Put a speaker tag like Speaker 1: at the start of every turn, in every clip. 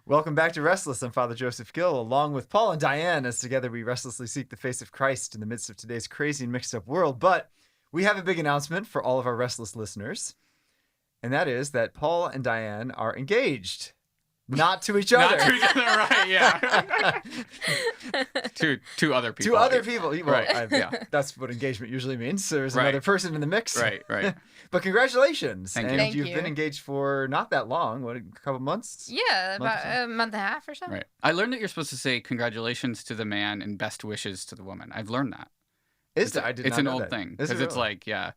Speaker 1: Welcome back to Restless. I'm Father Joseph Gill, along with Paul and Diane, as together we restlessly seek the face of Christ in the midst of today's crazy and mixed up world. But we have a big announcement for all of our Restless listeners, and that is that Paul and Diane are engaged. Not to each other.
Speaker 2: Not to each other, right, yeah. to other people.
Speaker 1: To other people. Well,
Speaker 2: Right.
Speaker 1: yeah, that's what engagement usually means. There's
Speaker 2: Right.
Speaker 1: another person in the mix.
Speaker 2: Right.
Speaker 1: But congratulations.
Speaker 2: Thank you.
Speaker 1: And
Speaker 3: Thank
Speaker 1: you've
Speaker 3: you.
Speaker 1: been engaged for not that long. What, a couple months?
Speaker 3: Yeah,
Speaker 1: Month or
Speaker 3: about
Speaker 1: so?
Speaker 3: a month and a half or so.
Speaker 2: Right. I learned that you're supposed to say congratulations to the man and best wishes to the woman. I've learned that.
Speaker 1: I did
Speaker 2: It's
Speaker 1: not
Speaker 2: an
Speaker 1: know
Speaker 2: old
Speaker 1: that.
Speaker 2: thing.
Speaker 1: Is it
Speaker 2: Because it's
Speaker 1: really?
Speaker 2: like, yeah.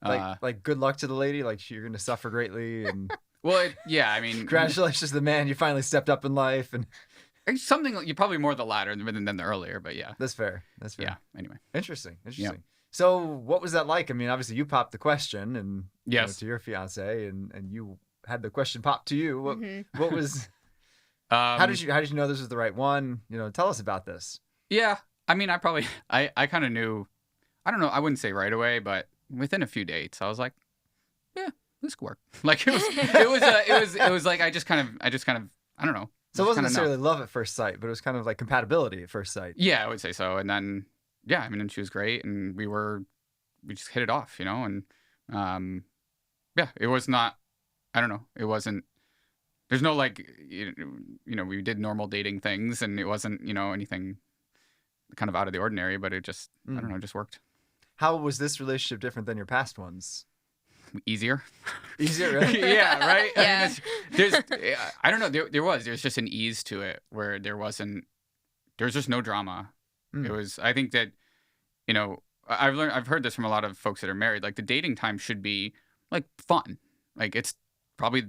Speaker 1: Like good luck to the lady. Like you're going to suffer greatly. And
Speaker 2: Yeah, I mean.
Speaker 1: congratulations to the man. You finally stepped up in life. And
Speaker 2: It's something, you're probably more the latter than the earlier, but yeah.
Speaker 1: that's fair. That's fair.
Speaker 2: Yeah, anyway.
Speaker 1: Interesting. So what was that like? I mean, obviously you popped the question and
Speaker 2: Yes.
Speaker 1: to your fiance and you had the question pop to you. What was, how did you know this was the right one? Tell us about this.
Speaker 2: Yeah, I mean, I kind of knew, I don't know, I wouldn't say right away, but within a few dates, I was like, yeah, this could work. Like it was like, I just kind of, I don't know.
Speaker 1: So it wasn't
Speaker 2: kinda know.
Speaker 1: necessarily love at first sight, but it was kind of like compatibility at first sight.
Speaker 2: Yeah, I would say so. And then, yeah, I mean, and she was great, and we just hit it off, and yeah, it was not, I don't know, it wasn't, there's no like, we did normal dating things, and it wasn't, anything kind of out of the ordinary, but it just, I don't know, it just worked.
Speaker 1: How was this relationship different than your past ones?
Speaker 2: Easier.
Speaker 1: Easier, really?
Speaker 2: Yeah, right?
Speaker 3: Yeah.
Speaker 2: I mean, there's, I don't know, there's just an ease to it where there was just no drama. It was, I think that, I've heard this from a lot of folks that are married, like the dating time should be like fun. Like it's probably,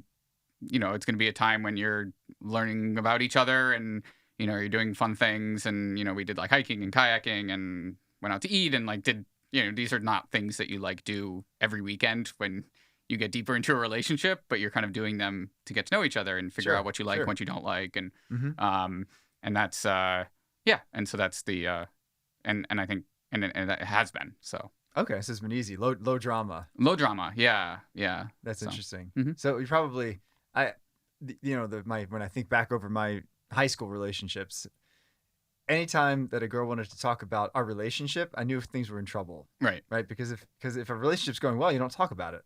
Speaker 2: it's going to be a time when you're learning about each other and, you're doing fun things. And, we did like hiking and kayaking and went out to eat and like did, these are not things that you like do every weekend when you get deeper into a relationship, but you're kind of doing them to get to know each other and figure out what you like, what you don't like. And, and that's, yeah. And so that's the, and I think, and it has been, so.
Speaker 1: Okay, so it's been easy. Low drama.
Speaker 2: Low drama. Yeah.
Speaker 1: That's
Speaker 2: So,
Speaker 1: interesting.
Speaker 2: mhm.
Speaker 1: So you probably, when I think back over my high school relationships, anytime that a girl wanted to talk about our relationship, I knew if things were in trouble.
Speaker 2: Right.
Speaker 1: Right? Because if a relationship's going well, you don't talk about it.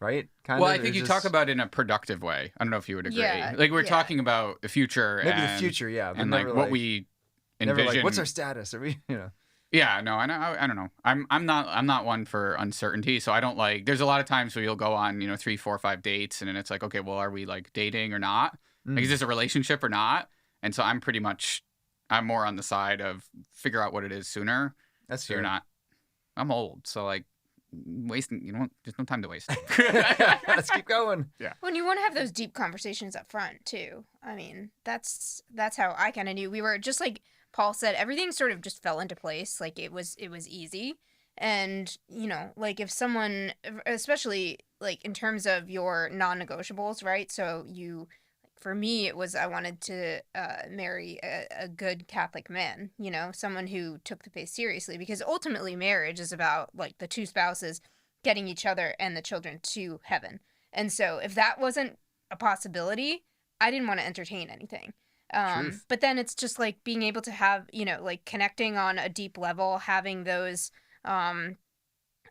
Speaker 1: Right?
Speaker 2: I think you talk about it in a productive way. I don't know if you would agree.
Speaker 3: Yeah,
Speaker 2: Like we're
Speaker 3: yeah.
Speaker 2: talking about the future.
Speaker 1: maybe
Speaker 2: and,
Speaker 1: the future, yeah. But
Speaker 2: And
Speaker 1: never
Speaker 2: like what we
Speaker 1: never
Speaker 2: envision.
Speaker 1: like, what's our status? Are we,
Speaker 2: Yeah, no, I don't know. I'm not one for uncertainty, so I don't like. There's a lot of times where you'll go on 3, 4, 5 dates, and then it's like, okay, well, are we like dating or not? Like, is this a relationship or not? And so I'm more on the side of figure out what it is sooner.
Speaker 1: That's
Speaker 2: So
Speaker 1: fair.
Speaker 2: you're not. I'm old, so like wasting. There's no time to waste.
Speaker 1: Let's keep going.
Speaker 3: When you want to have those deep conversations up front too. I mean, that's how I kind of knew. We were just like Paul said, everything sort of just fell into place. Like it was easy. And, like if someone, especially like in terms of your non-negotiables, right? So for me, it was I wanted to marry a good Catholic man, someone who took the faith seriously, because ultimately marriage is about like the two spouses getting each other and the children to heaven. And so if that wasn't a possibility, I didn't want to entertain anything.
Speaker 1: Truth.
Speaker 3: But then it's just like being able to have, like connecting on a deep level, having those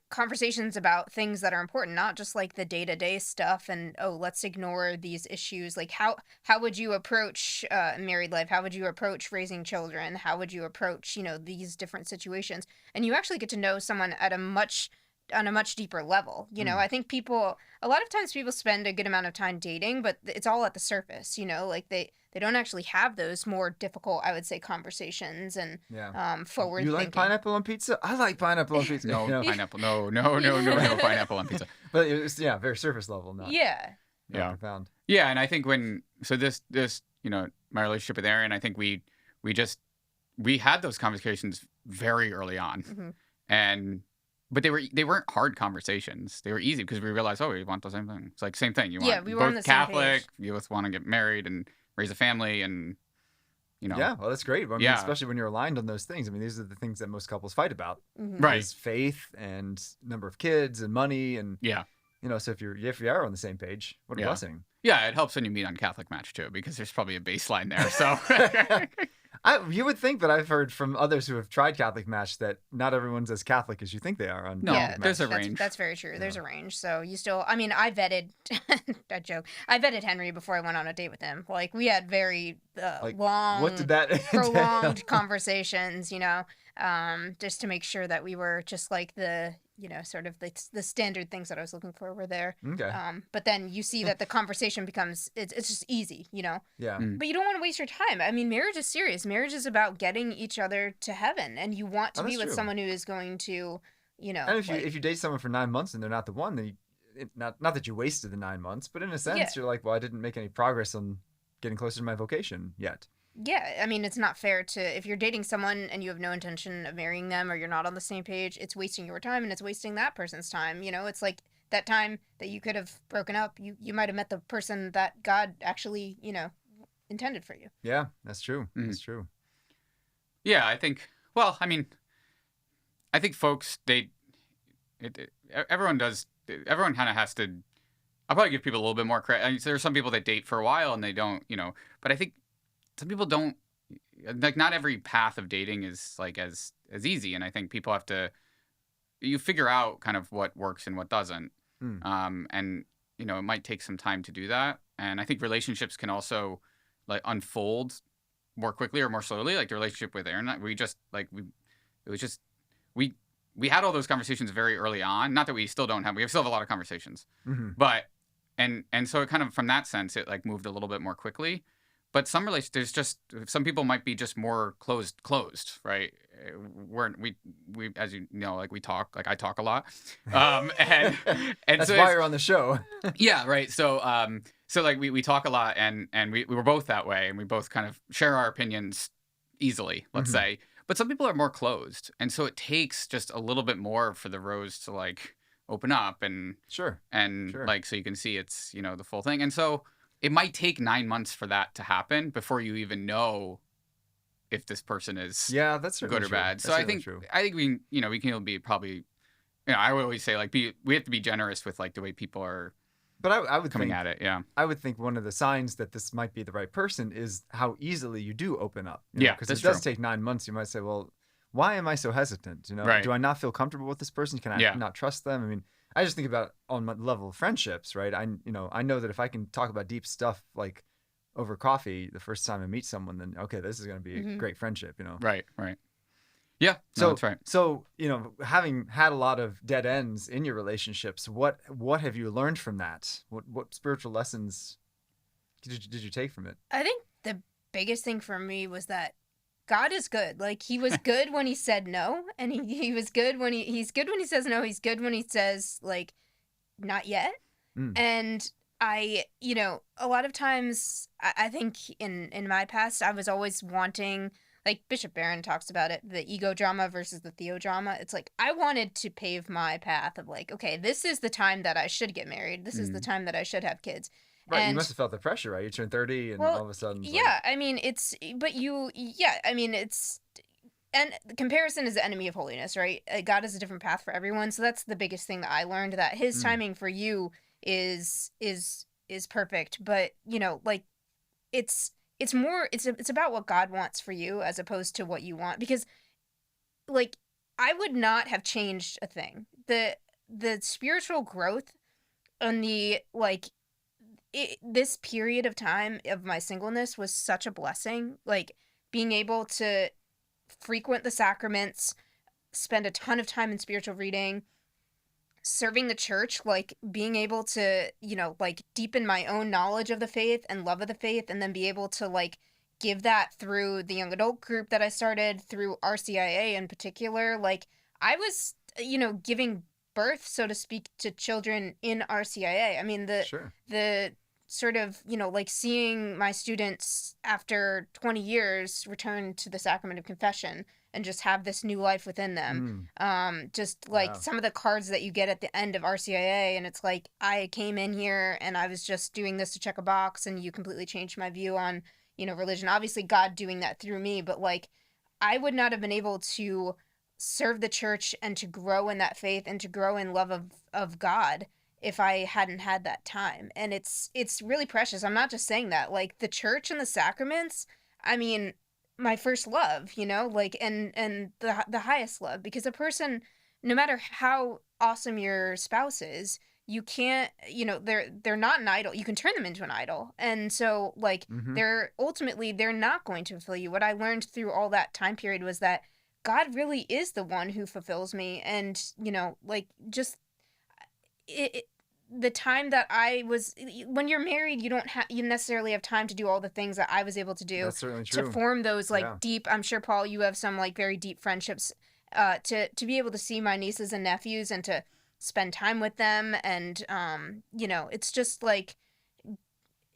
Speaker 3: conversations about things that are important, not just like the day-to-day stuff and, oh, let's ignore these issues. Like how would you approach married life? How would you approach raising children? How would you approach, these different situations? And you actually get to know someone on a much deeper level. I think a lot of times people spend a good amount of time dating, but it's all at the surface, like they don't actually have those more difficult, I would say, conversations and forward
Speaker 1: You like
Speaker 3: thinking.
Speaker 1: pineapple on pizza? I like pineapple on pizza.
Speaker 2: No pineapple. No pineapple on pizza.
Speaker 1: But it's very surface level, not
Speaker 3: Yeah.
Speaker 1: profound.
Speaker 2: Yeah, and I think this my relationship with Aaron, I think we had those conversations very early on, but they weren't hard conversations. They were easy because we realized, we want the same thing. It's like same thing. You want
Speaker 3: we were on
Speaker 2: both
Speaker 3: the same
Speaker 2: Catholic.
Speaker 3: page.
Speaker 2: You both want to get married and raise a family, and
Speaker 1: Yeah, well, that's great. I mean,
Speaker 2: Yeah.
Speaker 1: especially when you're aligned on those things. I mean, these are the things that most couples fight about.
Speaker 3: Mhm.
Speaker 2: Right.
Speaker 1: Is faith and number of kids and money and
Speaker 2: Yeah.
Speaker 1: So if you are on the same page, what a blessing.
Speaker 2: Yeah, it helps when you meet on Catholic Match too, because there's probably a baseline there. So
Speaker 1: you would think, but I've heard from others who have tried Catholic Match that not everyone's as Catholic as you think they are on
Speaker 2: No,
Speaker 1: Catholic Match.
Speaker 2: there's a range.
Speaker 3: That's very true. There's a range. So you still, I mean, I vetted, that joke, I vetted Henry before I went on a date with him. Like, we had very long,
Speaker 1: what did that
Speaker 3: prolonged conversations, just to make sure that we were just like the, sort of the standard things that I was looking for were there.
Speaker 1: Okay.
Speaker 3: But then you see that the conversation becomes, it's just easy,
Speaker 1: Yeah.
Speaker 3: But you don't want to waste your time. I mean, marriage is serious. Marriage is about getting each other to heaven, and you want to be with someone who is going to,
Speaker 1: And if you date someone for 9 months and they're not the one, then not that you wasted the 9 months, but in a sense, you're like, well, I didn't make any progress on getting closer to my vocation yet.
Speaker 3: Yeah, I mean, it's not fair if you're dating someone and you have no intention of marrying them, or you're not on the same page, it's wasting your time and it's wasting that person's time. It's like that time that you could have broken up, you might have met the person that God actually, intended for you.
Speaker 1: Yeah, that's true. Mm-hmm. That's true.
Speaker 2: Yeah, I think folks, everyone kind of has to, I'll probably give people a little bit more credit. I mean, there are some people that date for a while and they don't, but I think some people don't, like, not every path of dating is like as easy. And I think people have to, you figure out kind of what works and what doesn't. And, it might take some time to do that. And I think relationships can also like unfold more quickly or more slowly. Like the relationship with Aaron, we had all those conversations very early on. Not that we still don't have, we still have a lot of conversations, but, and so it kind of, from that sense, it like moved a little bit more quickly. But some some people might be just more closed, right? We as you know, like we talk, like I talk a lot, and
Speaker 1: that's so why you're on the show.
Speaker 2: Yeah, right. So like we talk a lot, and we were both that way, and we both kind of share our opinions easily, let's say. But some people are more closed, and so it takes just a little bit more for the rose to like open up and
Speaker 1: sure,
Speaker 2: like so you can see it's the full thing, and so. It might take 9 months for that to happen before you even know if this person is
Speaker 1: that's
Speaker 2: good or bad. So I think we we can be probably I would always say like we have to be generous with like the way people are.
Speaker 1: But I would
Speaker 2: coming at it. Yeah,
Speaker 1: I would think one of the signs that this might be the right person is how easily you do open up. Because it does take 9 months. You might say, well, why am I so hesitant?
Speaker 2: Right.
Speaker 1: Do I not feel comfortable with this person? Can I not trust them? I mean. I just think about on my level of friendships, right? I know that if I can talk about deep stuff like over coffee the first time I meet someone, then okay, this is going to be a great friendship,
Speaker 2: Right. Yeah, that's right.
Speaker 1: So, having had a lot of dead ends in your relationships, what have you learned from that? What spiritual lessons did you take from it?
Speaker 3: I think the biggest thing for me was that God is good. Like, he was good when he said no, and he was good when he's good when he says no. He's good when he says, like, not yet. And I, a lot of times, I think in my past, I was always wanting, like Bishop Barron talks about it, the ego drama versus the theo drama. It's like, I wanted to pave my path of like, okay, this is the time that I should get married. This is the time that I should have kids.
Speaker 1: Right, you must have felt the pressure, right? You turn 30 and all of a sudden...
Speaker 3: I mean, and the comparison is the enemy of holiness, right? God has a different path for everyone, so that's the biggest thing that I learned, that his timing for you is perfect, but, like, it's about what God wants for you as opposed to what you want, because, like, I would not have changed a thing. The spiritual growth and the, like... this period of time of my singleness was such a blessing. Like, being able to frequent the sacraments, spend a ton of time in spiritual reading, serving the church, like being able to, like deepen my own knowledge of the faith and love of the faith, and then be able to like give that through the young adult group that I started, through RCIA in particular. Like, I was, giving birth, so to speak, to children in RCIA. I mean, the sort of, like seeing my students after 20 years return to the sacrament of confession and just have this new life within them. Just like some of the cards that you get at the end of RCIA, and it's like, I came in here and I was just doing this to check a box, and you completely changed my view on, religion. Obviously God doing that through me, but like, I would not have been able to serve the church and to grow in that faith and to grow in love of God if I hadn't had that time. And it's really precious. I'm not just saying that. Like the church and the sacraments, I mean, my first love, like and the highest love, because a person, no matter how awesome your spouse is, you can't, they're not an idol. You can turn them into an idol. And so like they're not going to fulfill you. What I learned through all that time period was that God really is the one who fulfills me. And, like just the time that I was, when you're married, you necessarily have time to do all the things that I was able to do.
Speaker 1: That's certainly true.
Speaker 3: To form those like deep, I'm sure, Paul, you have some like very deep friendships, to be able to see my nieces and nephews and to spend time with them. And, it's just like,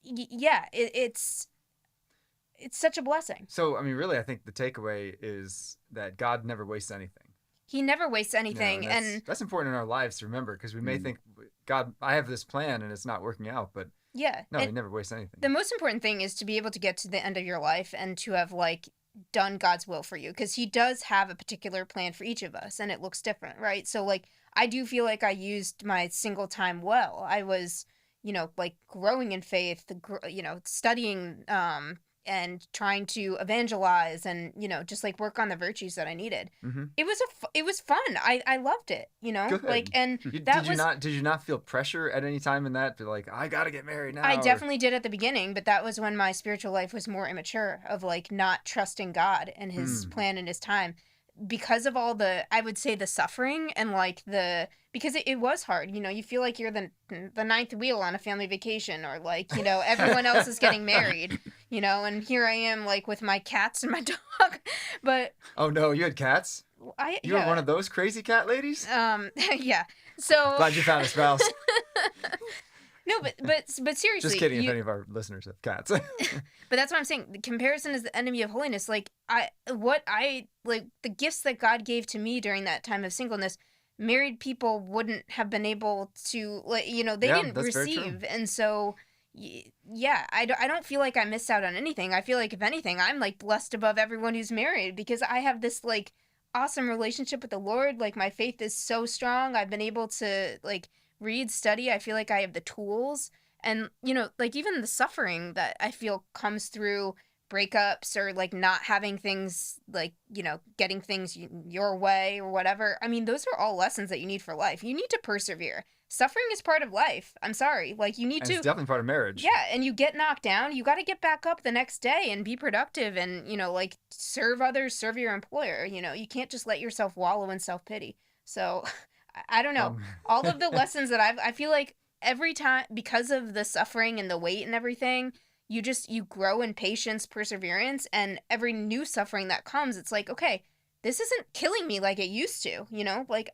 Speaker 3: it's such a blessing.
Speaker 1: So, I mean, really, I think the takeaway is that God never wastes anything.
Speaker 3: He never wastes anything.
Speaker 1: And that's important in our lives to remember, because we may think, God, I have this plan and it's not working out, but no, he never wastes anything.
Speaker 3: The most important thing is to be able to get to the end of your life and to have like done God's will for you, because he does have a particular plan for each of us and it looks different, right? So like I do feel like I used my single time well. I was, like growing in faith, studying and trying to evangelize and, just like work on the virtues that I needed. It was fun. I loved it,
Speaker 1: Good.
Speaker 3: like, and
Speaker 1: did you not feel pressure at any time in that? Be like, I got to get married now.
Speaker 3: I definitely did at the beginning, but that was when my spiritual life was more immature, of like not trusting God and his plan and his time, because of all I would say the suffering and like because it was hard, you feel like you're the ninth wheel on a family vacation, or like, everyone else is getting married, and here I am like with my cats and my dog. But
Speaker 1: oh no, you had cats? You were one of those crazy cat ladies?
Speaker 3: Yeah. So
Speaker 1: glad you found a spouse.
Speaker 3: No, but seriously.
Speaker 1: Just kidding if any of our listeners have cats.
Speaker 3: But that's what I'm saying. The comparison is the enemy of holiness. Like the gifts that God gave to me during that time of singleness, married people wouldn't have been able to, like, they didn't receive. And so I don't feel like I missed out on anything. I feel like if anything, I'm like blessed above everyone who's married, because I have this like awesome relationship with the Lord. Like my faith is so strong. I've been able to like read, study. I feel like I have the tools, and like even the suffering that I feel comes through breakups or like not having things like getting things your way or whatever. I mean, those are all lessons that you need for life. You need to persevere. Suffering is part of life. I'm sorry, like you need to.
Speaker 1: It's definitely part of marriage.
Speaker 3: Yeah, and you get knocked down, you got to get back up the next day and be productive and like serve others, serve your employer. You can't just let yourself wallow in self-pity. So I don't know. All of the lessons that I feel like every time, because of the suffering and the weight and everything, you grow in patience, perseverance, and every new suffering that comes, it's like, okay, this isn't killing me like it used to, like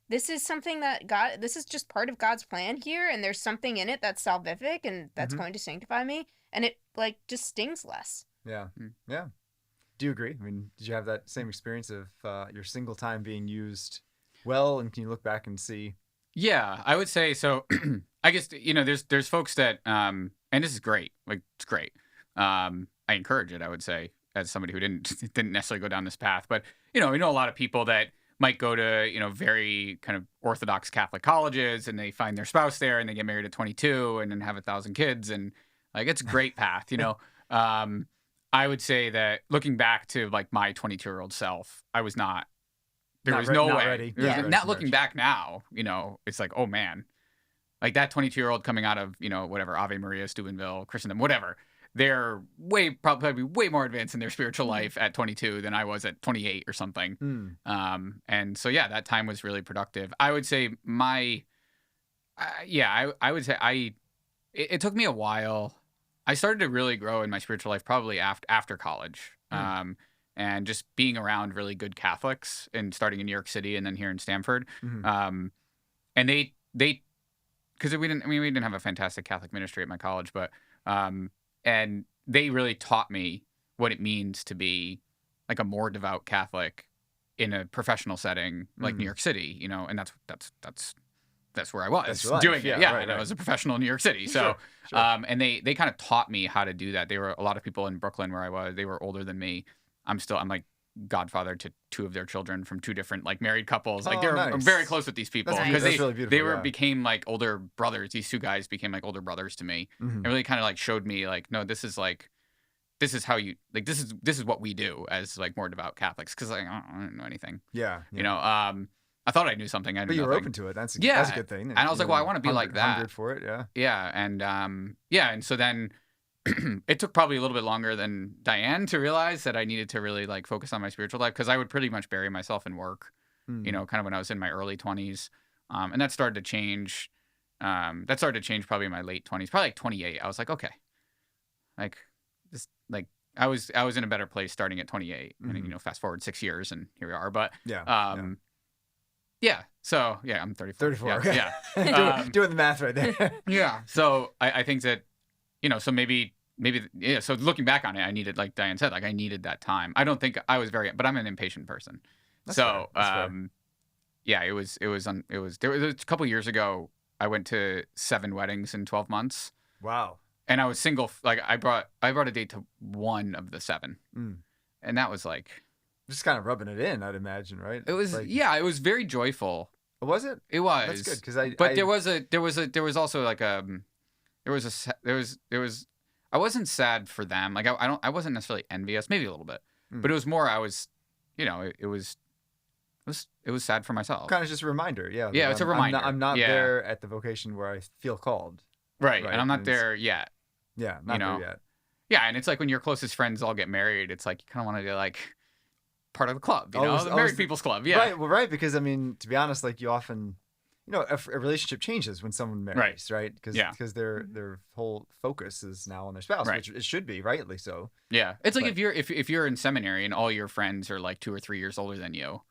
Speaker 3: this is something that this is just part of God's plan here, and there's something in it that's salvific and that's going to sanctify me, and it like just stings less.
Speaker 1: Yeah. Yeah. Do you agree? I mean, did you have that same experience of your single time being used well, and can you look back and see?
Speaker 2: Yeah, I would say so. I guess there's folks that and this is great, like it's great. I encourage it, I would say, as somebody who didn't necessarily go down this path, but we know a lot of people that might go to very kind of Orthodox Catholic colleges, and they find their spouse there, and they get married at 22, and then have 1,000 kids, and like it's a great path, I would say that looking back to like my 22-year-old self, I was not. There was no way.
Speaker 1: Ready.
Speaker 2: Yeah. Not looking back now, it's like, oh man, like that 22-year-old coming out of, whatever, Ave Maria, Steubenville, Christendom, whatever. They're probably way more advanced in their spiritual life at 22 than I was at 28 or something. And so, yeah, that time was really productive. I would say I would say it took me a while. I started to really grow in my spiritual life probably after college. And just being around really good Catholics, and starting in New York City and then here in Stamford. And they because we didn't have a fantastic Catholic ministry at my college, but and they really taught me what it means to be like a more devout Catholic in a professional setting like New York City, and that's where I was doing it. Yeah, right. I was a professional in New York City. So,
Speaker 1: sure.
Speaker 2: And they kind of taught me how to do that. There were a lot of people in Brooklyn where I was, they were older than me. I'm like godfather to 2 of their children from 2 different like married couples. Like
Speaker 1: Oh,
Speaker 2: they're
Speaker 1: nice.
Speaker 2: very close with these people
Speaker 1: That's
Speaker 2: because
Speaker 1: that's really beautiful.
Speaker 2: they were
Speaker 1: yeah.
Speaker 2: became like older brothers. These 2 guys became like older brothers to me.
Speaker 1: Mhm.
Speaker 2: It really kind of like showed me like, no, this is how you like this is what we do as like more devout Catholics, because like I don't know anything.
Speaker 1: Yeah.
Speaker 2: You know, I thought I knew something. I knew
Speaker 1: But you were
Speaker 2: nothing.
Speaker 1: open to it. That's
Speaker 2: Yeah.
Speaker 1: a good thing.
Speaker 2: And I was like, well, I want to be like that.
Speaker 1: Hungered for it. Yeah.
Speaker 2: Yeah, and so then it took probably a little bit longer than Diane to realize that I needed to really like focus on my spiritual life, because I would pretty much bury myself in work,
Speaker 1: Mm.
Speaker 2: you know, kind of when I was in my early 20s, and that started to change. That started to change probably in my late 20s, probably like 28. I was like, okay, like this, like I was in a better place starting at 28, and you know, fast forward 6 years, and here we are. But
Speaker 1: Yeah.
Speaker 2: yeah. So yeah, I'm 34.
Speaker 1: 34.
Speaker 2: Yeah.
Speaker 1: okay.
Speaker 2: yeah.
Speaker 1: Doing the math right there.
Speaker 2: Yeah. So I think that, you know, so maybe, yeah. So looking back on it, I neaded, like Diane said, like I needed that time. I don't think I was but I'm an impatient person.
Speaker 1: That's
Speaker 2: So,
Speaker 1: fair. That's fair.
Speaker 2: yeah, there was a couple years ago, I went to 7 weddings in 12 months,
Speaker 1: Wow.
Speaker 2: and I was single. Like I brought a date to 1 of the 7.
Speaker 1: Mm.
Speaker 2: And that was like,
Speaker 1: Just kind of rubbing it in, I'd imagine, right?
Speaker 2: it was,
Speaker 1: Like,
Speaker 2: yeah, it was very joyful.
Speaker 1: Was it?
Speaker 2: It was.
Speaker 1: That's good, because
Speaker 2: But there was also like I wasn't sad for them. Like I wasn't necessarily envious, maybe a little bit,
Speaker 1: Mm.
Speaker 2: but it was more, I was, you know, it was sad for myself.
Speaker 1: kind of just a reminder. Yeah.
Speaker 2: Yeah,
Speaker 1: that
Speaker 2: it's a
Speaker 1: I'm not-
Speaker 2: reminder.
Speaker 1: I'm not
Speaker 2: Yeah.
Speaker 1: there at the vocation where I feel called.
Speaker 2: Right.
Speaker 1: Right,
Speaker 2: And I'm not
Speaker 1: and it's-
Speaker 2: there yet.
Speaker 1: Yeah. Not
Speaker 2: know,
Speaker 1: there yet.
Speaker 2: Yeah. And it's like when your closest friends all get married, it's like you kind of want to be like part of the club, you know,
Speaker 1: Always-
Speaker 2: the
Speaker 1: always
Speaker 2: married
Speaker 1: the-
Speaker 2: people's club. Yeah.
Speaker 1: Right. Well, right. Because I mean, to be honest, like you often, you know, a relationship changes when someone marries, right? Because
Speaker 2: Yeah.
Speaker 1: their whole focus is now on their spouse,
Speaker 2: Right.
Speaker 1: which it should be, rightly so.
Speaker 2: Yeah. It's like
Speaker 1: But-
Speaker 2: if you're in seminary and all your friends are like 2 or 3 years older than you,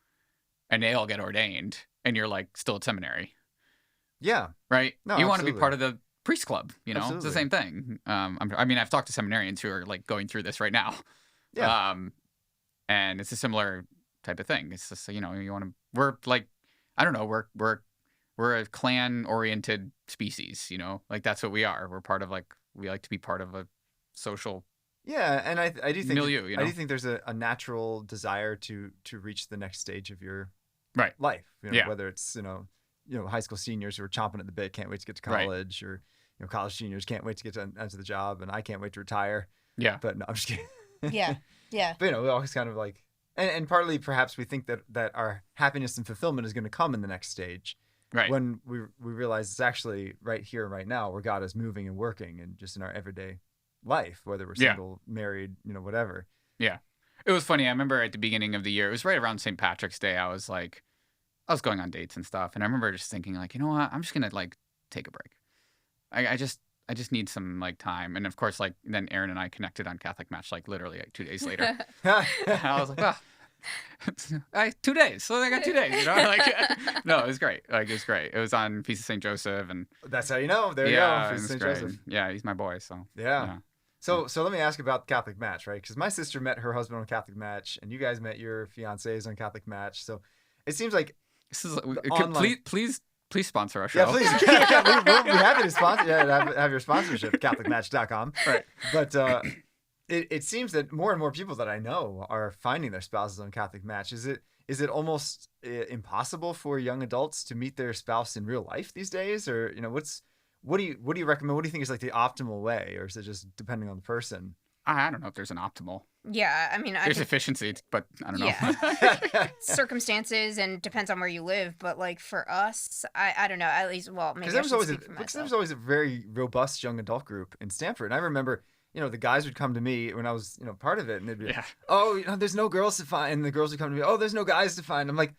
Speaker 2: and they all get ordained, and you're like still at seminary,
Speaker 1: Yeah.
Speaker 2: right?
Speaker 1: No,
Speaker 2: You want to be
Speaker 1: absolutely.
Speaker 2: part of the priest club, you know? It's
Speaker 1: Absolutely.
Speaker 2: the same thing. I mean, I've talked to seminarians who are like going through this right now.
Speaker 1: Yeah.
Speaker 2: And it's a similar type of thing. It's just, you know, you want to, we're like, I don't know, we're a clan oriented species, you know, like that's what we are. We're part of like, we like to be part of a social.
Speaker 1: Yeah, and I do think
Speaker 2: Milieu, you
Speaker 1: I do
Speaker 2: know?
Speaker 1: think there's a natural desire to reach the next stage of your
Speaker 2: Right.
Speaker 1: life. You know,
Speaker 2: Yeah.
Speaker 1: whether it's you know high school seniors who are chomping at the bit, can't wait to get to
Speaker 2: Right.
Speaker 1: college, or you know college seniors can't wait to get to onto the job, and I can't wait to retire.
Speaker 2: Yeah.
Speaker 1: But no, I'm just kidding.
Speaker 3: Yeah. Yeah.
Speaker 1: But you know, we always kind of like, and partly perhaps we think that our happiness and fulfillment is going to come in the next stage,
Speaker 2: Right.
Speaker 1: when we realize it's actually right here, right now, where God is moving and working, and just in our everyday life, whether we're
Speaker 2: Yeah.
Speaker 1: single, married, you know, whatever.
Speaker 2: It was funny. I remember at the beginning of the year, it was right around St. Patrick's Day. I was going on dates and stuff. And I remember just thinking like, you know what? I'm just going to like take a break. I just need some like time. And of course, like then Aaron and I connected on Catholic Match, like literally like 2 days later. And I was like, oh, 2 days. So I got 2 days, you know, like, no, it was great. Like, it was great. It was on Feast of St. Joseph, and
Speaker 1: That's how you know. There
Speaker 2: yeah,
Speaker 1: you
Speaker 2: it
Speaker 1: go.
Speaker 2: was
Speaker 1: St.
Speaker 2: great.
Speaker 1: Joseph.
Speaker 2: Yeah. He's my boy. So
Speaker 1: Yeah. So let me ask about Catholic Match, right? Because my sister met her husband on Catholic Match, and you guys met your fiancés on Catholic Match. So it seems like
Speaker 2: this is,
Speaker 1: online-
Speaker 2: please sponsor our show.
Speaker 1: yeah, please, yeah, we'll be happy to sponsor. Yeah, have your sponsorship, CatholicMatch.com.
Speaker 2: Right.
Speaker 1: But it seems that more and more people that I know are finding their spouses on Catholic Match. Is it almost impossible for young adults to meet their spouse in real life these days, or you know, what do you recommend? What do you think is like the optimal way, or is it just depending on the person?
Speaker 2: I don't know if there's an optimal.
Speaker 3: Yeah. I mean, I
Speaker 2: There's
Speaker 3: think
Speaker 2: efficiency, but I don't know.
Speaker 3: Yeah. circumstances and depends on where you live. But like for us, I don't know. At least, well, maybe
Speaker 1: Because
Speaker 3: I should
Speaker 1: there
Speaker 3: speak for myself.
Speaker 1: was always a very robust young adult group in Stanford, and I remember. You know, the guys would come to me when I was, you know, part of it, and they'd be like,
Speaker 2: Yeah.
Speaker 1: oh, you know, there's no girls to find. And the girls would come to me, oh, there's no guys to find. I'm like,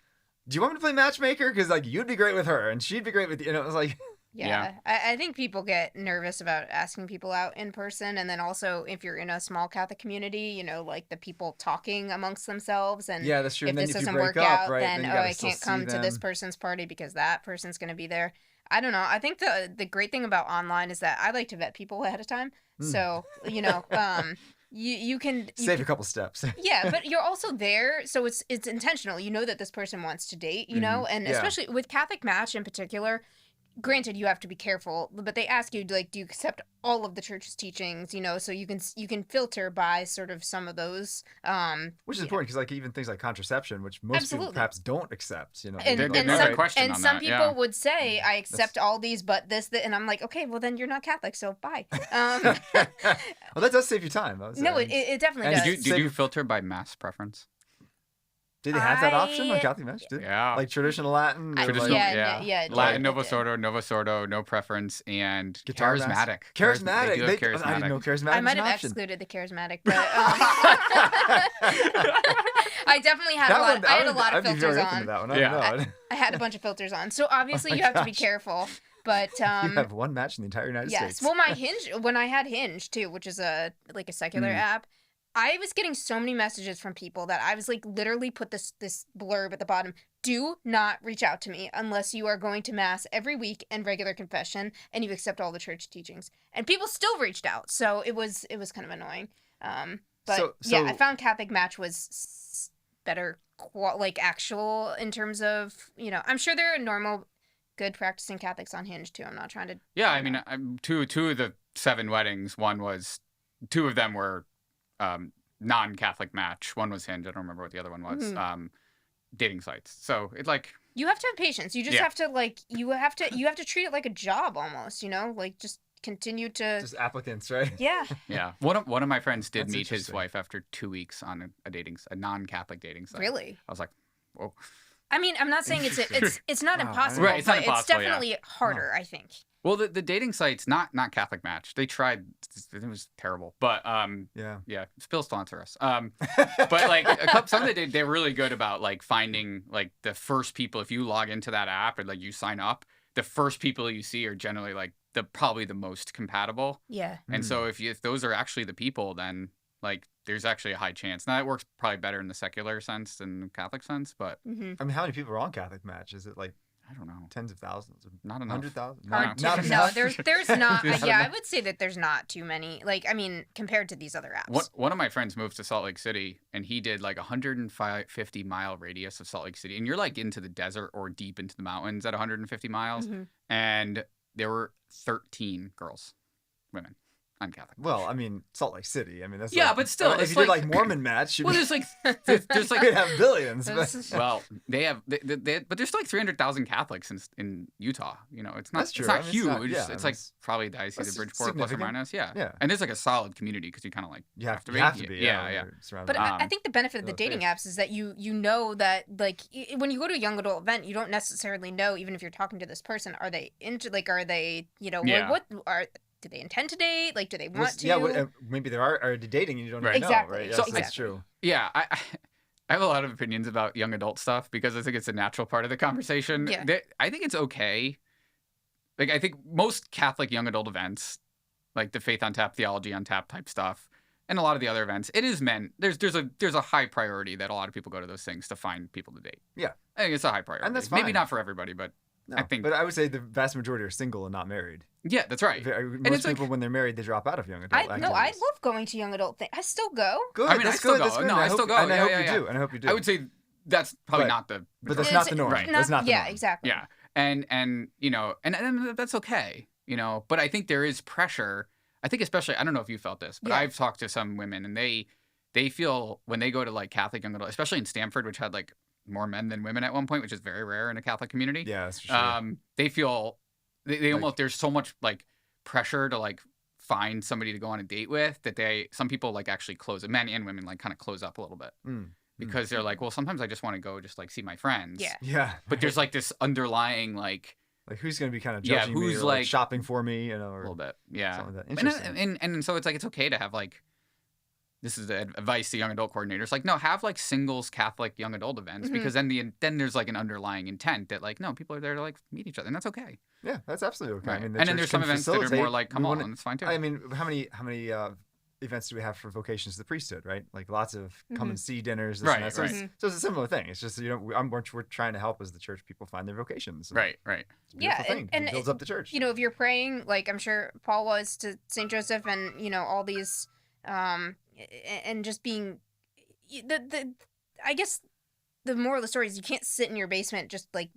Speaker 1: do you want me to play matchmaker? Because, like, you'd be great with her, and she'd be great with you. And it was like,
Speaker 3: Yeah. I think people get nervous about asking people out in person. And then also, if you're in a small Catholic community, you know, like the people talking amongst themselves. And
Speaker 1: yeah, that's true.
Speaker 3: if
Speaker 1: And then
Speaker 3: this
Speaker 1: if you
Speaker 3: doesn't
Speaker 1: break
Speaker 3: work
Speaker 1: up,
Speaker 3: out,
Speaker 1: right,
Speaker 3: then,
Speaker 1: you
Speaker 3: oh,
Speaker 1: gotta
Speaker 3: I
Speaker 1: still
Speaker 3: can't
Speaker 1: see
Speaker 3: come to this
Speaker 1: them.
Speaker 3: person's party because that person's going to be there. I don't know. I think the great thing about online is that I like to vet people ahead of time. So, you know, you can
Speaker 1: Save a couple steps.
Speaker 3: yeah, but you're also there, so it's intentional. You know that this person wants to date, you know, and
Speaker 1: Yeah.
Speaker 3: especially with Catholic Match in particular, granted, you have to be careful, but they ask you, like, do you accept all of the church's teachings? So you can filter by sort of some of those.
Speaker 1: Which is important because, like, even things like contraception, which most people
Speaker 3: Absolutely.
Speaker 1: perhaps don't accept.
Speaker 3: And,
Speaker 2: There's
Speaker 3: and
Speaker 2: no
Speaker 3: some,
Speaker 2: question
Speaker 3: and
Speaker 2: on
Speaker 3: some
Speaker 2: that,
Speaker 3: people
Speaker 2: yeah.
Speaker 3: would say, I accept all these, but this, and I'm like, okay, well, then you're not Catholic, so bye.
Speaker 1: Well, that does save you time.
Speaker 3: No, it definitely
Speaker 1: And
Speaker 3: does.
Speaker 2: Did you filter by mass preference?
Speaker 1: Did they have that option on
Speaker 3: I-
Speaker 1: Catholic Mass?
Speaker 2: Yeah.
Speaker 1: Like traditional Latin? or
Speaker 2: Traditional,
Speaker 1: like
Speaker 3: yeah.
Speaker 2: Latin,
Speaker 3: Yeah.
Speaker 2: Novus Ordo, no preference, and
Speaker 1: Guitar mass?
Speaker 2: charismatic.
Speaker 1: Charismatic.
Speaker 2: They do have
Speaker 1: I didn't know charismatic
Speaker 3: I might
Speaker 1: was an
Speaker 3: have
Speaker 1: option.
Speaker 3: excluded the charismatic, but I definitely had
Speaker 1: That
Speaker 3: a lot.
Speaker 1: one-
Speaker 3: I had a lot of
Speaker 1: I'd be
Speaker 3: filters
Speaker 1: very open to
Speaker 3: on.
Speaker 1: that one. I
Speaker 2: Yeah.
Speaker 1: don't know.
Speaker 3: I had a bunch of filters on. So obviously
Speaker 1: Oh my
Speaker 3: you have to be
Speaker 1: gosh.
Speaker 3: careful. But
Speaker 1: You have one match in the entire United
Speaker 3: yes.
Speaker 1: States.
Speaker 3: Well, my Hinge, when I had Hinge too, which is a secular app, I was getting so many messages from people that I was like literally put this blurb at the bottom. Do not reach out to me unless you are going to mass every week and regular confession and you accept all the church teachings. And people still reached out. So it was kind of annoying. But
Speaker 1: So-
Speaker 3: yeah, I found Catholic Match was better actual in terms of, I'm sure there are normal good practicing Catholics on Hinge too. I'm not trying to.
Speaker 2: Yeah, I mean, two of the 7 weddings. 2 of them were non-Catholic match. One was Hinge. I don't remember what the other one was. Dating sites. So it's like
Speaker 3: You have to have patience. You just have to you have to treat it like a job almost. Like just continue to.
Speaker 1: Just applicants, right?
Speaker 3: Yeah.
Speaker 2: yeah. One of my friends did
Speaker 1: That's
Speaker 2: meet his
Speaker 1: interesting.
Speaker 2: wife after 2 weeks on a non-Catholic dating site.
Speaker 3: Really.
Speaker 2: I was like, whoa.
Speaker 3: I mean, I'm not saying it's not
Speaker 1: Wow,
Speaker 3: impossible,
Speaker 2: Right, it's not
Speaker 3: but
Speaker 2: impossible,
Speaker 3: it's
Speaker 2: yeah.
Speaker 3: definitely harder. I think.
Speaker 2: Well, the dating sites, not Catholic Match. They tried. It was terrible. But
Speaker 1: Yeah.
Speaker 2: still sponsor us. But like some of they're really good about like finding like the first people. If you log into that app and like you sign up, the first people you see are generally like probably the most compatible.
Speaker 3: Yeah.
Speaker 2: And so if those are actually the people, then like there's actually a high chance. Now it works probably better in the secular sense than the Catholic sense, but
Speaker 3: Mm-hmm.
Speaker 1: I mean, how many people are on Catholic Match? Is it like
Speaker 2: I don't know.
Speaker 1: tens of thousands?
Speaker 2: Not enough.
Speaker 1: 100,000?
Speaker 2: Hard to-
Speaker 1: Not
Speaker 3: No,
Speaker 1: enough?
Speaker 3: there's not.
Speaker 2: There's
Speaker 3: Yeah,
Speaker 2: not
Speaker 3: I would say that there's not too many. Like, I mean, compared to these other apps.
Speaker 2: One of my friends moved to Salt Lake City, and he did like 150-mile radius of Salt Lake City, and you're like into the desert or deep into the mountains at 150 miles,
Speaker 3: Mhm.
Speaker 2: and there were 13 women, un-Catholic.
Speaker 1: Well, I mean, Salt Lake City. I mean, that's
Speaker 2: Yeah,
Speaker 1: like,
Speaker 2: but still,
Speaker 1: if
Speaker 2: it's
Speaker 1: you did
Speaker 2: like-
Speaker 1: like Mormon Match, you'd
Speaker 2: Well, there's like
Speaker 1: you'd have billions.
Speaker 3: This
Speaker 1: But
Speaker 3: is-
Speaker 2: well, but there's like 300,000 Catholics in Utah. It's not.
Speaker 1: That's true.
Speaker 2: It's not
Speaker 1: I mean,
Speaker 2: huge.
Speaker 1: it's not- yeah,
Speaker 2: it's
Speaker 1: I
Speaker 2: like
Speaker 1: mean,
Speaker 2: probably Diocese
Speaker 1: that's
Speaker 2: of Bridgeport plus or
Speaker 1: significant.
Speaker 2: minus. Yeah.
Speaker 1: Yeah.
Speaker 2: And there's like a solid community because you kind of like
Speaker 1: you have to be.
Speaker 2: Yeah.
Speaker 1: you're surrounded
Speaker 3: But
Speaker 1: by-
Speaker 3: I think the benefit of the
Speaker 1: those
Speaker 3: dating
Speaker 1: days.
Speaker 3: apps is that you know that like when you go to a young adult event, you don't necessarily know, even if you're talking to this person, are they into are they
Speaker 2: Yeah.
Speaker 3: what are do they intend to date? Like, do they want to?
Speaker 1: Yeah, maybe they are already dating and you don't
Speaker 2: Right.
Speaker 1: even know,
Speaker 3: Exactly.
Speaker 1: right? Yes,
Speaker 2: So-
Speaker 1: that's
Speaker 3: Exactly.
Speaker 1: true.
Speaker 2: Yeah, I have a lot of opinions about young adult stuff because I think it's a natural part of the conversation.
Speaker 3: Yeah.
Speaker 2: I think it's okay. Like, I think most Catholic young adult events, like the Faith on Tap, Theology on Tap type stuff, and a lot of the other events, it is meant. There's a high priority that a lot of people go to those things to find people to date.
Speaker 1: Yeah.
Speaker 2: I think it's a high priority.
Speaker 1: And that's
Speaker 2: Maybe
Speaker 1: fine.
Speaker 2: not for everybody, but
Speaker 1: No,
Speaker 2: I think-
Speaker 1: but I would say the vast majority are single and not married.
Speaker 2: yeah, that's right.
Speaker 1: Most
Speaker 2: it's like-
Speaker 1: people, when they're married, they drop out of young adult
Speaker 3: I
Speaker 1: activities.
Speaker 3: love going to young adult things. I still go.
Speaker 1: Good.
Speaker 2: I mean,
Speaker 1: that's
Speaker 2: I still
Speaker 1: good.
Speaker 2: go.
Speaker 1: That's good.
Speaker 2: No,
Speaker 1: and
Speaker 2: I
Speaker 1: hope-
Speaker 2: still go.
Speaker 1: And I
Speaker 2: Yeah,
Speaker 1: hope
Speaker 2: yeah,
Speaker 1: you
Speaker 2: yeah.
Speaker 1: do. And I hope you do.
Speaker 2: I would say that's probably
Speaker 1: But-
Speaker 2: not the.
Speaker 1: But that's
Speaker 2: majority.
Speaker 1: not the norm.
Speaker 2: Right.
Speaker 1: That's not the
Speaker 3: yeah,
Speaker 1: norm.
Speaker 3: exactly.
Speaker 2: Yeah, and and that's okay, But I think there is pressure. I think especially I don't know if you felt this, but
Speaker 3: Yeah.
Speaker 2: I've talked to some women and they feel when they go to like Catholic young adult, especially in Stanford, which had like more men than women at one point, which is very rare in a Catholic community.
Speaker 1: Yeah, that's for sure.
Speaker 2: They feel they
Speaker 1: Like-
Speaker 2: almost there's so much like pressure to like find somebody to go on a date with that some people like actually close men and women like kind of close up a little bit because they're like, well, sometimes I just want to go just like see my friends.
Speaker 3: Yeah.
Speaker 1: Yeah.
Speaker 2: But there's like this underlying like
Speaker 1: like who's going to be kind of
Speaker 2: Yeah,
Speaker 1: judging me
Speaker 2: who's,
Speaker 1: or like
Speaker 2: like-
Speaker 1: shopping for me,
Speaker 2: a
Speaker 1: or
Speaker 2: little bit, yeah.
Speaker 1: something like that.
Speaker 2: And,
Speaker 1: Interesting.
Speaker 2: and so it's like it's okay to have like this is the advice to young adult coordinators, like no, have like singles Catholic young adult events
Speaker 3: Mhm.
Speaker 2: because then there's like an underlying intent that like no, people are there to like meet each other and that's okay.
Speaker 1: Yeah, that's absolutely okay.
Speaker 2: Right.
Speaker 1: I mean, the
Speaker 2: And then
Speaker 1: church
Speaker 2: there's some
Speaker 1: can
Speaker 2: events that are more
Speaker 1: facilitate-
Speaker 2: like come
Speaker 1: we
Speaker 2: on,
Speaker 1: wanna-
Speaker 2: it's fine too.
Speaker 1: I mean, how many events do we have for vocations to the priesthood, right? Like lots of come and see dinners, this
Speaker 2: Right,
Speaker 1: and that. So,
Speaker 2: right.
Speaker 1: so it's a similar thing. It's just we're trying to help as the church people find their vocations. And
Speaker 2: right.
Speaker 1: it's a
Speaker 3: Yeah,
Speaker 1: beautiful thing.
Speaker 3: and
Speaker 1: it builds up the church.
Speaker 3: If you're praying, like I'm sure Paul was to Saint Joseph, and all these, and just being, I guess, the moral of the story is you can't sit in your basement just like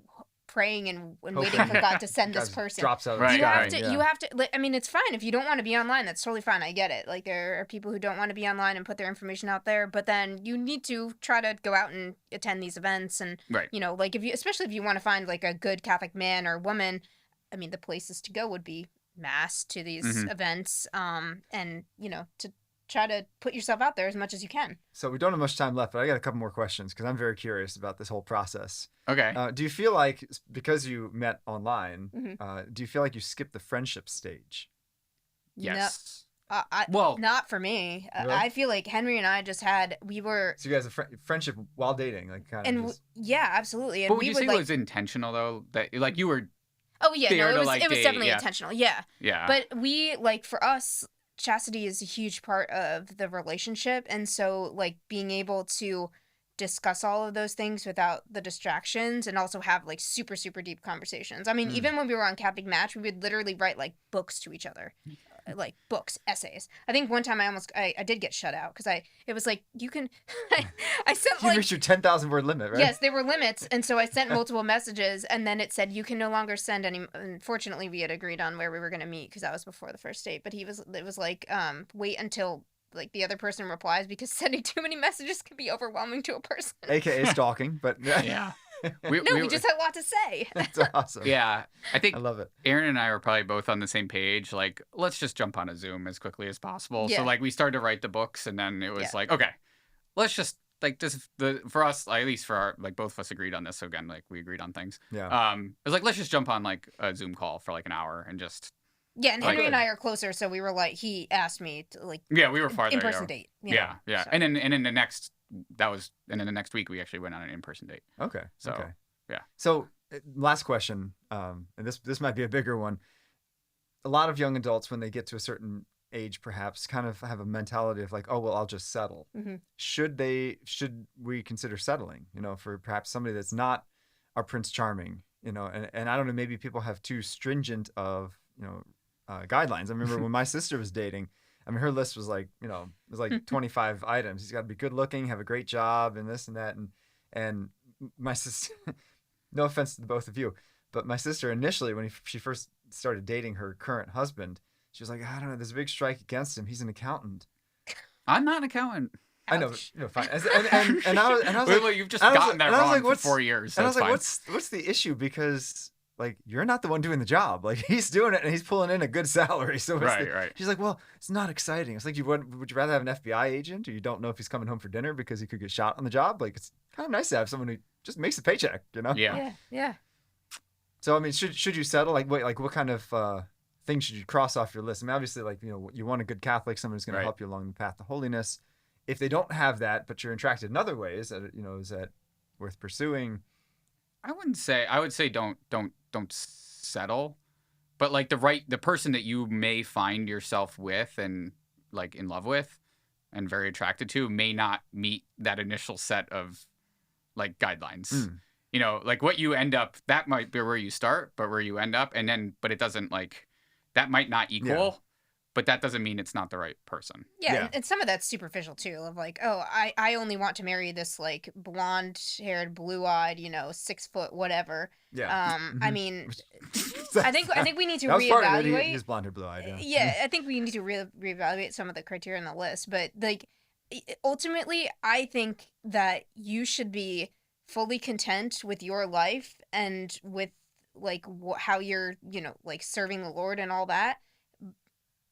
Speaker 3: praying and waiting
Speaker 1: Hopefully
Speaker 3: for God to send this
Speaker 1: God
Speaker 3: person.
Speaker 1: drops out of
Speaker 2: Right,
Speaker 1: the
Speaker 3: You
Speaker 1: sky.
Speaker 3: have to.
Speaker 1: Yeah.
Speaker 3: You have to. Like, I mean, it's fine if you don't want to be online. That's totally fine. I get it. Like there are people who don't want to be online and put their information out there, but then you need to try to go out and attend these events. And
Speaker 2: Right.
Speaker 3: you know, like especially if you want to find like a good Catholic man or woman, I mean, the places to go would be mass to these events. And you know, to try to put yourself out there as much as you can.
Speaker 1: So we don't have much time left, but I got a couple more questions because I'm very curious about this whole process.
Speaker 2: Okay.
Speaker 1: Do you feel like, because you met online,
Speaker 3: Mhm.
Speaker 1: do you feel like you skipped the friendship stage?
Speaker 2: Yes.
Speaker 3: Well, not for me.
Speaker 1: Really?
Speaker 3: I feel like Henry and I just had we were.
Speaker 1: So you guys have friendship while dating, like kind
Speaker 3: And
Speaker 1: of. Just...
Speaker 3: yeah, absolutely. And
Speaker 2: But would
Speaker 3: we
Speaker 2: you
Speaker 3: would
Speaker 2: say
Speaker 3: like.
Speaker 2: it was intentional though? That like you were.
Speaker 3: Oh yeah,
Speaker 2: there
Speaker 3: no,
Speaker 2: to,
Speaker 3: it was
Speaker 2: like,
Speaker 3: it was
Speaker 2: date,
Speaker 3: definitely
Speaker 2: yeah.
Speaker 3: intentional. Yeah.
Speaker 2: Yeah.
Speaker 3: But we like for us, chastity is a huge part of the relationship, and so like being able to discuss all of those things without the distractions and also have like super super deep conversations. I mean, even when we were on Catholic Match, we would literally write like books to each other. Like books, essays. I think one time I did get shut out because it was like you can I sent
Speaker 1: You
Speaker 3: like
Speaker 1: reached your 10,000 word limit, right?
Speaker 3: yes, there were limits, and so I sent multiple messages, and then it said you can no longer send any. Unfortunately, we had agreed on where we were going to meet because that was before the first date. But it was like wait until like the other person replies because sending too many messages can be overwhelming to a person.
Speaker 1: AKA stalking, but
Speaker 2: Yeah.
Speaker 3: We just had a lot to say.
Speaker 1: That's awesome.
Speaker 2: Yeah. I think
Speaker 1: I love it.
Speaker 2: Aaron and I were probably both on the same page. Like, let's just jump on a Zoom as quickly as possible.
Speaker 3: Yeah.
Speaker 2: So like we started to write the books, and then it was
Speaker 3: Yeah.
Speaker 2: like, okay, let's just like this. For us, at least for our like both of us agreed on this. So again, like we agreed on things.
Speaker 1: Yeah.
Speaker 2: It was like let's just jump on like a Zoom call for like an hour and just.
Speaker 3: Yeah, and
Speaker 2: Like-
Speaker 3: Henry and I are closer, so we were like he asked me to like
Speaker 2: Yeah, we were farther.
Speaker 3: in-person date. you
Speaker 2: Yeah,
Speaker 3: know,
Speaker 2: yeah.
Speaker 3: so.
Speaker 2: And in the next the next week we actually went on an in-person date.
Speaker 1: Okay.
Speaker 2: So,
Speaker 1: okay.
Speaker 2: yeah.
Speaker 1: So last question, and this might be a bigger one. A lot of young adults, when they get to a certain age, perhaps, kind of have a mentality of like, oh well, I'll just settle.
Speaker 3: Mhm.
Speaker 1: Should we consider settling? You know, for perhaps somebody that's not our Prince Charming. You know, and I don't know, maybe people have too stringent of guidelines. I remember when my sister was dating. I mean, her list was like, it was like 25 items. He's got to be good looking, have a great job, and this and that. And my sister, no offense to the both of you, but my sister initially, when she first started dating her current husband, she was like, I don't know, there's a big strike against him. He's an accountant.
Speaker 2: I'm not an accountant.
Speaker 1: I know,
Speaker 3: Ouch.
Speaker 1: but, fine. And I was
Speaker 2: Wait,
Speaker 1: like,
Speaker 2: you've just
Speaker 1: and I was
Speaker 2: gotten
Speaker 1: like-
Speaker 2: that
Speaker 1: and I was
Speaker 2: wrong
Speaker 1: like,
Speaker 2: for
Speaker 1: what's-
Speaker 2: 4 years. So
Speaker 1: and I was
Speaker 2: it's
Speaker 1: like,
Speaker 2: fine.
Speaker 1: what's the issue? Because like you're not the one doing the job. Like he's doing it and he's pulling in a good salary. So what's
Speaker 2: Right.
Speaker 1: She's like, well, it's not exciting. It's like would you rather have an FBI agent, or you don't know if he's coming home for dinner because he could get shot on the job? Like it's kind of nice to have someone who just makes a paycheck,
Speaker 2: Yeah.
Speaker 3: Yeah.
Speaker 1: So I mean, should you settle? Like what kind of things should you cross off your list? I mean, obviously, like you want a good Catholic, someone who's going to
Speaker 2: Right.
Speaker 1: help you along the path to holiness. If they don't have that, but you're attracted in other ways, is that worth pursuing?
Speaker 2: I would say don't settle, but like the person that you may find yourself with and like in love with and very attracted to may not meet that initial set of like guidelines. Like what you end up, that might be where you start, but where you end up, and then but it doesn't like that might not equal, but that doesn't mean it's not the right person.
Speaker 3: Yeah, and some of that's superficial too. Of like, oh, I only want to marry this like blonde-haired, blue-eyed, 6 foot, whatever.
Speaker 1: Yeah.
Speaker 3: I mean, I think we need to
Speaker 1: that was part of it.
Speaker 3: reevaluate.
Speaker 1: He's blonde or blue eyed.
Speaker 3: Yeah, I think we need to reevaluate some of the criteria on the list. But like, ultimately, I think that you should be fully content with your life and with like how you're, like serving the Lord and all that.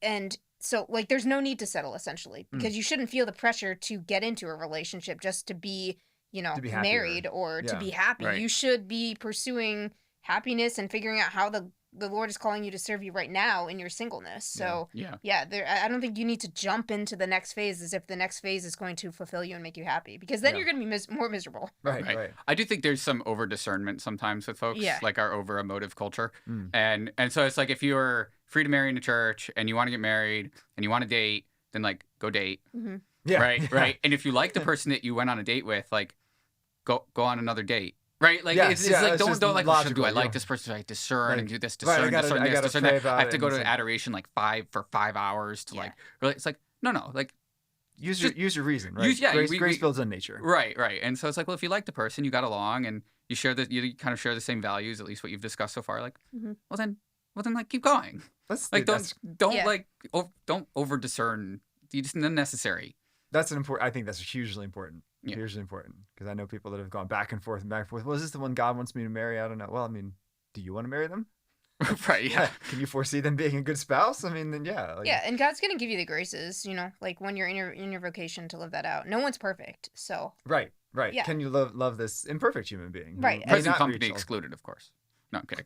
Speaker 3: And so like there's no need to settle essentially because you shouldn't feel the pressure to get into a relationship just to be,
Speaker 1: To be happier.
Speaker 3: married or to
Speaker 1: Yeah.
Speaker 3: be happy.
Speaker 2: Right.
Speaker 3: You should be pursuing happiness and figuring out how the Lord is calling you to serve you right now in your singleness. So
Speaker 2: Yeah.
Speaker 3: I don't think you need to jump into the next phase as if the next phase is going to fulfill you and make you happy because then
Speaker 1: Yeah.
Speaker 3: you're going to be more miserable.
Speaker 1: Right.
Speaker 2: I do think there's some over discernment sometimes with folks,
Speaker 3: Yeah.
Speaker 2: like our over emotive culture.
Speaker 1: Mm.
Speaker 2: And so it's like if you're free to marry in a church and you want to get married and you want to date, then like go date.
Speaker 3: Mm-hmm.
Speaker 1: Yeah.
Speaker 2: Right. Right. And if you like the person that you went on a date with, like go on another date. Right, like
Speaker 1: Yes,
Speaker 2: it's
Speaker 1: yeah,
Speaker 2: like
Speaker 1: it's
Speaker 2: don't
Speaker 1: just
Speaker 2: like
Speaker 1: logical,
Speaker 2: do I
Speaker 1: you
Speaker 2: like
Speaker 1: know.
Speaker 2: this person? Do I discern
Speaker 1: Like,
Speaker 2: and do this,
Speaker 1: right, I
Speaker 2: discern,
Speaker 1: gotta-
Speaker 2: discern
Speaker 1: I
Speaker 2: this,
Speaker 1: gotta
Speaker 2: discern
Speaker 1: pray
Speaker 2: that.
Speaker 1: about
Speaker 2: I have
Speaker 1: it
Speaker 2: to go
Speaker 1: and
Speaker 2: to
Speaker 1: it's
Speaker 2: adoration like 5 hours to
Speaker 3: Yeah.
Speaker 2: like. Really, it's like no, like
Speaker 1: Use your reason, right?
Speaker 2: Use- yeah,
Speaker 1: grace
Speaker 2: we-
Speaker 1: builds on nature.
Speaker 2: right. And so it's like, well, if you like the person, you got along, and you kind of share the same values, at least what you've discussed so far. Like,
Speaker 3: Mhm.
Speaker 2: well then, like keep going. Like don't
Speaker 3: Yeah.
Speaker 2: like don't over discern. You just unnecessary.
Speaker 1: That's an important. I think that's hugely important.
Speaker 2: Yeah.
Speaker 1: Hugely important, because I know people that have gone back and forth and back and forth. Well, is this the one God wants me to marry? I don't know. Well, I mean, do you want to marry them?
Speaker 2: Right. Yeah.
Speaker 1: Can you foresee them being a good spouse? I mean, then yeah. Like,
Speaker 3: Yeah, and God's gonna give you the graces, like when you're in your vocation to live that out. No one's perfect, so
Speaker 1: Right.
Speaker 3: Yeah.
Speaker 1: Can you love this imperfect human being? who
Speaker 3: Right.
Speaker 1: may
Speaker 2: Present
Speaker 1: not
Speaker 2: company
Speaker 1: reach all-
Speaker 2: excluded, of course. No, I'm kidding.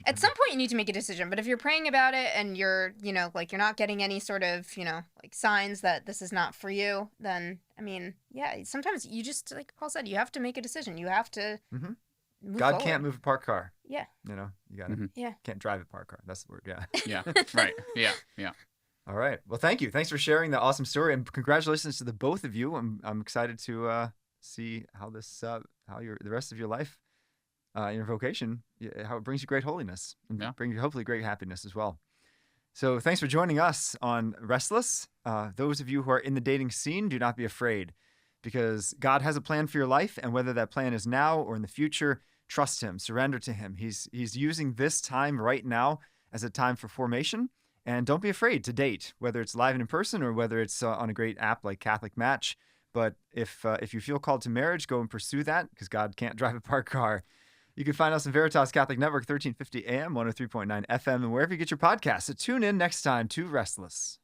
Speaker 3: at some point you need to make a decision. But if you're praying about it and you're, like you're not getting any sort of, like signs that this is not for you, then I mean, yeah, sometimes you just, like Paul said, you have to make a decision. You have to
Speaker 1: Mhm.
Speaker 3: move
Speaker 1: God
Speaker 3: forward.
Speaker 1: can't move a parked car.
Speaker 3: Yeah.
Speaker 1: You gotta.
Speaker 2: Mhm.
Speaker 3: Yeah.
Speaker 1: Can't drive a parked car. That's the word. Yeah.
Speaker 2: Yeah. Right. Yeah. Yeah.
Speaker 1: All right. Well, thank you. Thanks for sharing the awesome story, and congratulations to the both of you. I'm excited to see how this how the rest of your life, your vocation, how it brings you great holiness and
Speaker 2: Yeah.
Speaker 1: bring you hopefully great happiness as well. So thanks for joining us on Restless. Those of you who are in the dating scene, do not be afraid, because God has a plan for your life, and whether that plan is now or in the future, trust Him, surrender to Him. He's using this time right now as a time for formation. And don't be afraid to date, whether it's live and in person or whether it's on a great app like Catholic Match. But if you feel called to marriage, go and pursue that, because God can't drive a parked car. You can find us on Veritas Catholic Network, 1350 AM, 103.9 FM, and wherever you get your podcasts. So tune in next time to Restless.